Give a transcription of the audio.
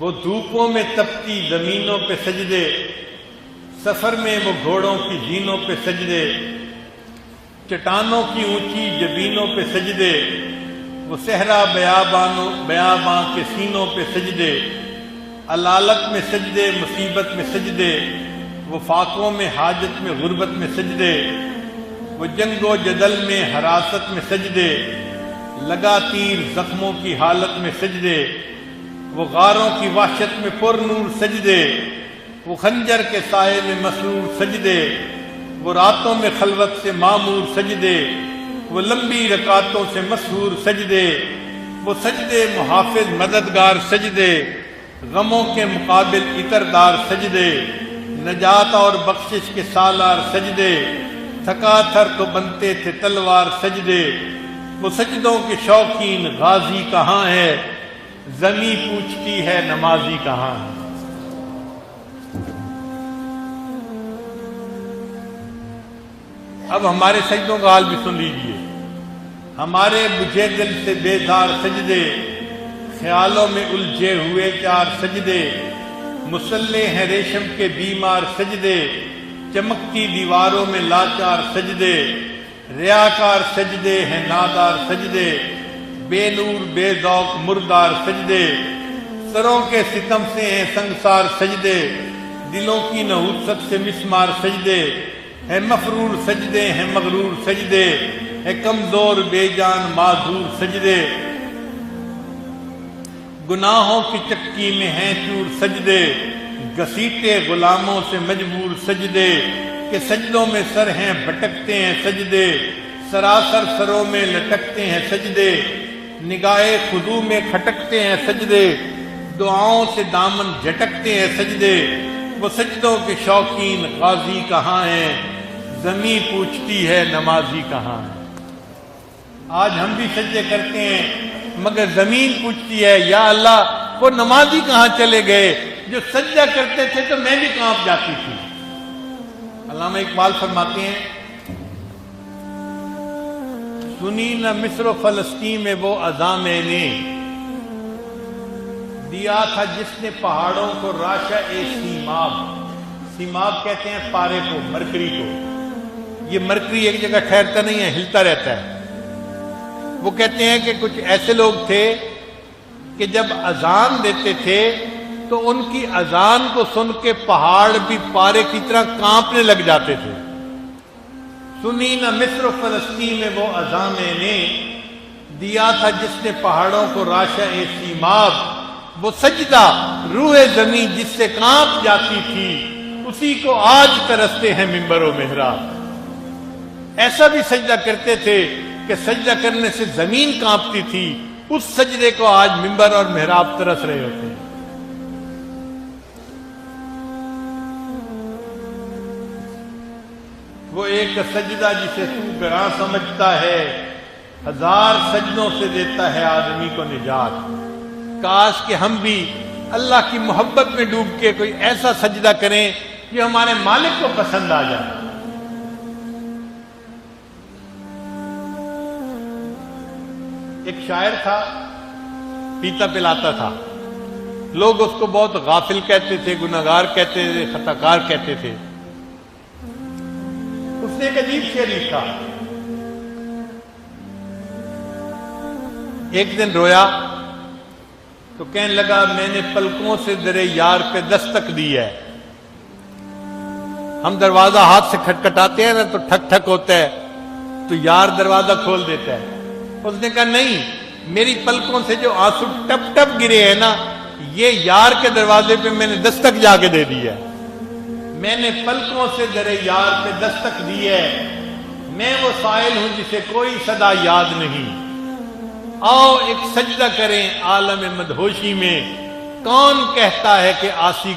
وہ دھوپوں میں تپتی زمینوں پہ سجدے، سفر میں وہ گھوڑوں کی زینوں پہ سجدے، چٹانوں کی اونچی جبینوں پہ سجدے، وہ صحرا بیاباں کے سینوں پہ سجدے، علالت میں سجدے، مصیبت میں سجدے، وہ فاقوں میں حاجت میں غربت میں سجدے، وہ جنگ و جدل میں حراست میں سجدے، لگا تیر زخموں کی حالت میں سجدے، وہ غاروں کی وحشت میں پر نور سجدے، وہ خنجر کے سائے میں مسرور سجدے، وہ راتوں میں خلوت سے معمور سجدے، وہ لمبی رکعتوں سے مسحور سجدے، وہ سجدے محافظ مددگار سجدے، غموں کے مقابل عطردار سجدے، نجات اور بخشش کے سالار سجدے، تھکا تھر تو بنتے تھے تلوار سجدے، وہ سجدوں کے شوقین غازی کہاں ہے، زمیں پوچھتی ہے نمازی کہاں ہے۔ اب ہمارے سجدوں کا حال بھی سن لیجئے۔ ہمارے بجھے دل سے بیزار سجدے، خیالوں میں الجھے ہوئے چار سجدے، مسلح ہیں ریشم کے بیمار سجدے، چمکتی دیواروں میں لاچار سجدے، ریاکار سجدے ہیں نادار سجدے، بے نور بے ذوق مردار سجدے، سروں کے ستم سے ہیں سنگسار سجدے، دلوں کی نحوست سے مسمار سجدے، ہے مفرور سجدے ہیں مغرور سجدے، ہے کمزور بے جان معذور سجدے، گناہوں کی چکی میں ہیں چور سجدے، گھسیٹے غلاموں سے مجبور سجدے، کہ سجدوں میں سر ہیں بھٹکتے ہیں سجدے، سراسر سروں میں لٹکتے ہیں سجدے، نگاہ خضوع میں کھٹکتے ہیں سجدے، دعاؤں سے دامن جھٹکتے ہیں سجدے، وہ سجدوں کے شوقین غازی کہاں ہیں، زمیں پوچھتی ہے نمازی کہاں ہے۔ آج ہم بھی سجدے کرتے ہیں مگر زمین پوچھتی ہے یا اللہ وہ نمازی کہاں چلے گئے جو سجدہ کرتے تھے تو میں بھی کانپ جاتی تھی۔ علامہ اقبال فرماتے ہیں، سنی نہ مصر و فلسطین میں وہ اذاں میں نے دیا تھا جس نے پہاڑوں کو راشا سیماب، سیماب کہتے ہیں پارے کو، مرکری کو۔ یہ مرکری ایک جگہ ٹھہرتا نہیں ہے، ہلتا رہتا ہے۔ وہ کہتے ہیں کہ کچھ ایسے لوگ تھے کہ جب اذان دیتے تھے تو ان کی اذان کو سن کے پہاڑ بھی پارے کی طرح کانپنے لگ جاتے تھے۔ سنی نہ مصر و فلسطین میں وہ اذاں میں نے دیا تھا جس نے پہاڑوں کو راشا سیماب، وہ سجدہ روح زمین جس سے کانپ جاتی تھی اسی کو آج ترستے ہیں منبر و محراب۔ ایسا بھی سجدہ کرتے تھے کہ سجدہ کرنے سے زمین کانپتی تھی، اس سجدے کو آج منبر اور محراب ترس رہے ہوتے ہیں۔ وہ ایک سجدہ جسے تو گراں سمجھتا ہے، ہزار سجدوں سے دیتا ہے آدمی کو نجات۔ کاش کہ ہم بھی اللہ کی محبت میں ڈوب کے کوئی ایسا سجدہ کریں جو ہمارے مالک کو پسند آ جائے۔ ایک شاعر تھا، پیتا پلاتا تھا، لوگ اس کو بہت غافل کہتے تھے، گناہگار کہتے تھے، خطاکار کہتے تھے۔ اس نے ایک عجیب شعر لکھا۔ ایک دن رویا تو کہنے لگا میں نے پلکوں سے درے یار پہ دستک دی ہے۔ ہم دروازہ ہاتھ سے کھٹکھٹاتے ہیں نا تو ٹھک ٹھک ہوتا ہے تو یار دروازہ کھول دیتا ہے۔ اس نے کہا نہیں، میری پلکوں سے جو آنسو ٹپ ٹپ گرے ہیں نا یہ یار کے دروازے پہ میں نے دستک جا کے دے دی ہے۔ میں نے پلکوں سے درے یار پہ دستک دی ہے، میں وہ سائل ہوں جسے کوئی صدا یاد نہیں۔ آؤ ایک سجدہ کریں عالم مدہوشی میں، کون کہتا ہے کہ آسی